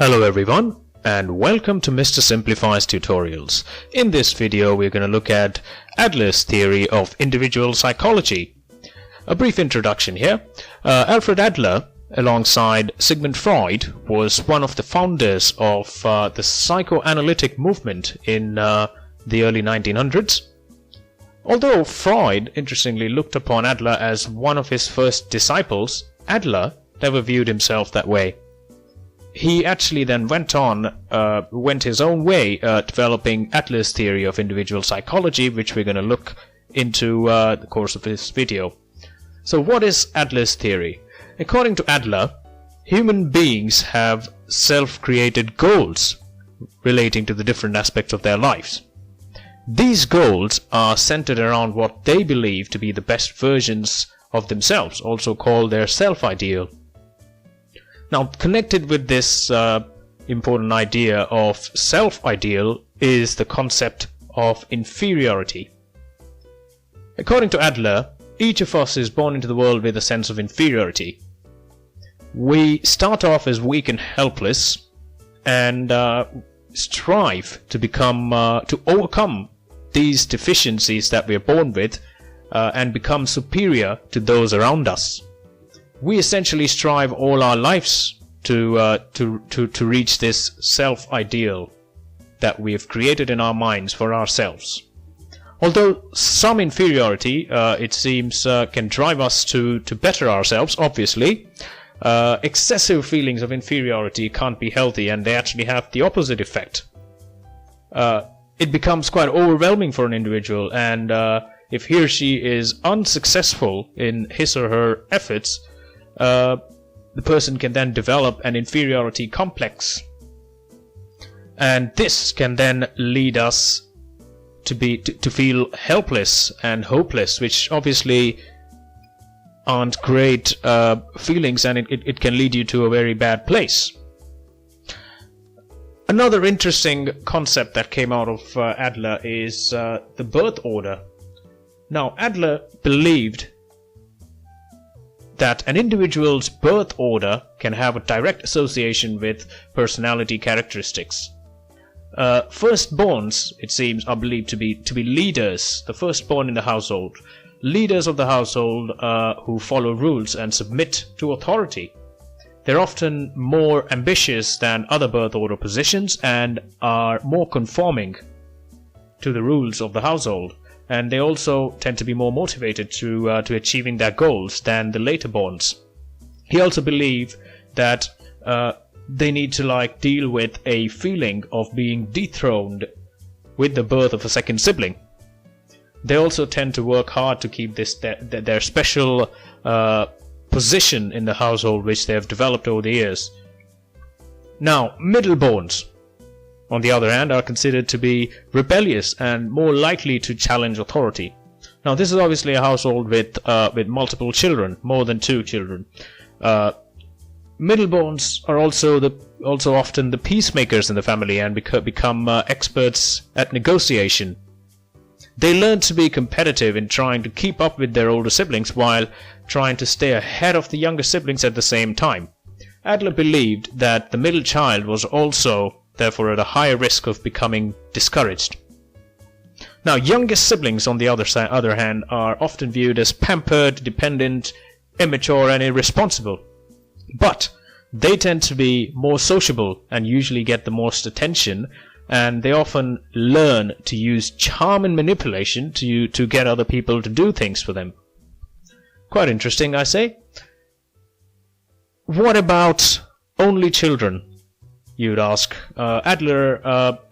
Hello everyone, and welcome to Mr. Simplifies Tutorials. In this video we're going to look at Adler's theory of individual psychology. A brief introduction here. Alfred Adler, alongside Sigmund Freud, was one of the founders of the psychoanalytic movement in the early 1900s. Although Freud, interestingly, looked upon Adler as one of his first disciples, Adler never viewed himself that way. He actually then went his own way, developing Adler's theory of individual psychology, which we're going to look into the course of this video. So what is Adler's theory? According to Adler, human beings have self-created goals relating to the different aspects of their lives. These goals are centered around what they believe to be the best versions of themselves, also called their self-ideal. Now, connected with this important idea of self-ideal is the concept of inferiority. According to Adler, each of us is born into the world with a sense of inferiority. We start off as weak and helpless and strive to overcome these deficiencies that we are born with and become superior to those around us. We essentially strive all our lives to reach this self-ideal that we have created in our minds for ourselves. Although some inferiority, it seems, can drive us to better ourselves, obviously, excessive feelings of inferiority can't be healthy, and they actually have the opposite effect. It becomes quite overwhelming for an individual, and if he or she is unsuccessful in his or her efforts, the person can then develop an inferiority complex, and this can then lead us to feel helpless and hopeless, which obviously aren't great feelings, and it can lead you to a very bad place. Another interesting concept that came out of Adler is the birth order. Now, Adler believed that an individual's birth order can have a direct association with personality characteristics. Firstborns, it seems, are believed to be leaders, the firstborn in the household, leaders of the household who follow rules and submit to authority. They're often more ambitious than other birth order positions and are more conforming to the rules of the household. And they also tend to be more motivated to achieving their goals than the later borns. He also believed that they need to deal with a feeling of being dethroned with the birth of a second sibling. They also tend to work hard to keep their special position in the household, which they have developed over the years. Now, middleborns, on the other hand, are considered to be rebellious and more likely to challenge authority. Now, this is obviously a household with multiple children, more than 2 children. Middleborns are also often the peacemakers in the family and become experts at negotiation. They learn to be competitive in trying to keep up with their older siblings while trying to stay ahead of the younger siblings at the same time. Adler believed that the middle child was also therefore at a higher risk of becoming discouraged. Now, youngest siblings, on the other hand, are often viewed as pampered, dependent, immature, and irresponsible. But they tend to be more sociable and usually get the most attention, and they often learn to use charm and manipulation to get other people to do things for them. Quite interesting, I say. What about only children? You'd ask. Adler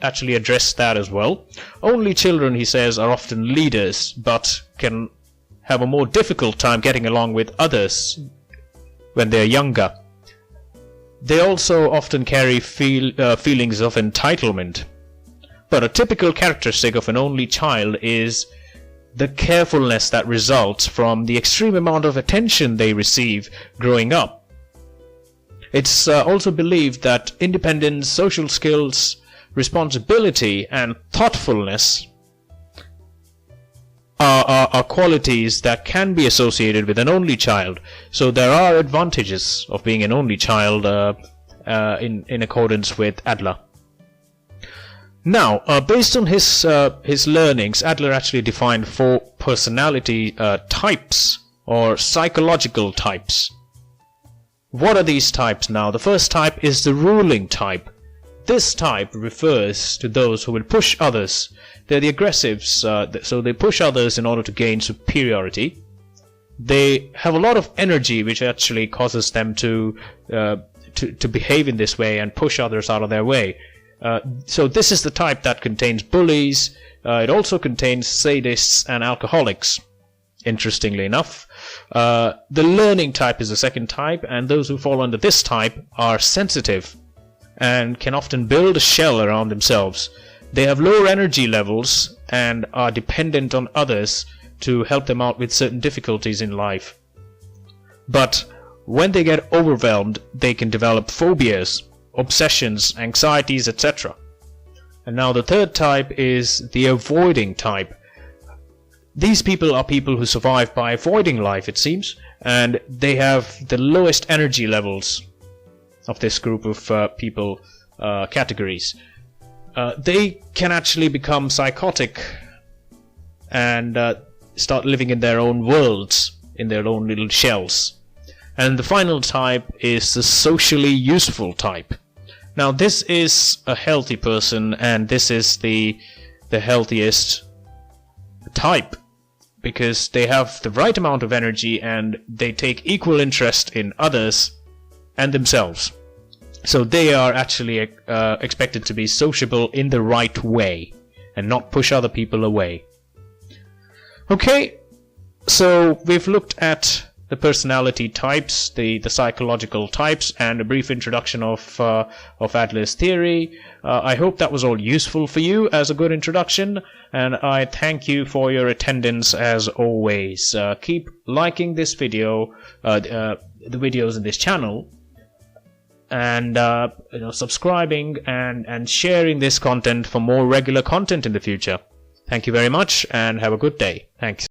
actually addressed that as well. Only children, he says, are often leaders, but can have a more difficult time getting along with others when they're younger. They also often carry feelings of entitlement. But a typical characteristic of an only child is the carefulness that results from the extreme amount of attention they receive growing up. It's also believed that independence, social skills, responsibility, and thoughtfulness are qualities that can be associated with an only child. So there are advantages of being an only child in accordance with Adler. Now, based on his learnings, Adler actually defined 4 personality types or psychological types. What are these types now? The first type is the ruling type. This type refers to those who will push others. They're the aggressives, so they push others in order to gain superiority. They have a lot of energy, which actually causes them to behave in this way and push others out of their way. So this is the type that contains bullies. It also contains sadists and alcoholics, interestingly enough. The learning type is the second type, and those who fall under this type are sensitive and can often build a shell around themselves. They have lower energy levels and are dependent on others to help them out with certain difficulties in life. But when they get overwhelmed, they can develop phobias, obsessions, anxieties, etc. And now the third type is the avoiding type. These people are people who survive by avoiding life, it seems, and they have the lowest energy levels of this group of people categories. They can actually become psychotic and start living in their own worlds, in their own little shells. And the final type is the socially useful type. Now this is a healthy person, and this is the healthiest type, because they have the right amount of energy and they take equal interest in others and themselves. So they are actually expected to be sociable in the right way and not push other people away. Okay, so we've looked at the personality types, the psychological types, and a brief introduction of Adler's theory. I hope that was all useful for you as a good introduction, and I thank you for your attendance as always. Keep liking this video, the videos in this channel, and subscribing and sharing this content for more regular content in the future. Thank you very much, and have a good day. Thanks.